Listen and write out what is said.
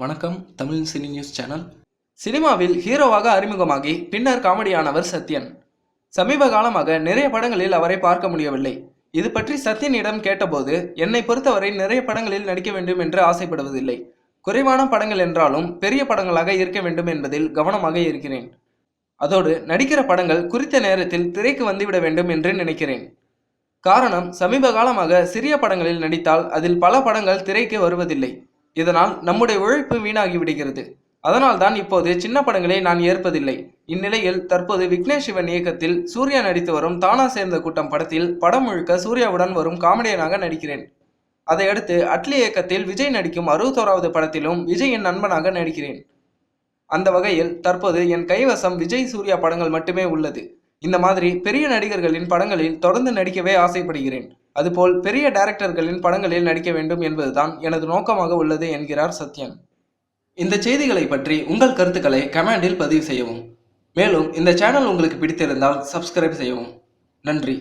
வணக்கம். Tamil cine news channel. சினிமாவில் ஹீரோவாக அறிமுகமாகி பின்னர் காமெடியானவர் சத்யன். சமீப காலமாக நிறைய படங்களில் அவரை பார்க்க முடியவில்லை. இது பற்றி சத்யனிடம் கேட்டபோது, என்னை பொறுத்தவரை நிறைய படங்களில் நடிக்க வேண்டும் என்று ஆசைப்படுவதில்லை. குறைவான படங்கள் என்றாலும் பெரிய படங்களாக இருக்க வேண்டும் என்பதில் கவனமாக இருக்கிறேன். அதோடு நடிக்கிற படங்கள் குறித்த நேரத்தில் திரைக்கு வந்துவிட வேண்டும் என்று நினைக்கிறேன். காரணம், சமீப காலமாக சிறிய படங்களில் நடித்தால் அதில் பல படங்கள் திரைக்கு வருவதில்லை. இதனால் நம்முடைய உழைப்பு வீணாகி விடுகிறது. அதனால்தான் இப்போது சின்ன படங்களை நான் ஏற்பதில்லை. இந்நிலையில் தற்போது விக்னேஷ் சிவன் இயக்கத்தில் சூர்யா நடித்து வரும் தானா சேர்ந்த கூட்டம் படத்தில் படம் முழுக்க சூர்யாவுடன் வரும் காமெடியனாக நடிக்கிறேன். அதையடுத்து அட்லி இயக்கத்தில் விஜய் நடிக்கும் 61வது படத்திலும் விஜயின் நண்பனாக நடிக்கிறேன். அந்த வகையில் தற்போது என் கைவசம் விஜய் சூர்யா படங்கள் மட்டுமே உள்ளது. இந்த மாதிரி பெரிய நடிகர்களின் படங்களில் தொடர்ந்து நடிக்கவே ஆசைப்படுகிறேன். அதுபோல் பெரிய டைரக்டர்களின் படங்களில் நடிக்க வேண்டும் என்பதுதான் எனது நோக்கமாக உள்ளது என்கிறார் சத்யன். இந்த செய்திகளை பற்றி உங்கள் கருத்துக்களை கமெண்டில் பதிவு செய்யவும். மேலும் இந்த சேனல் உங்களுக்கு பிடித்திருந்தால் சப்ஸ்கிரைப் செய்யவும். நன்றி.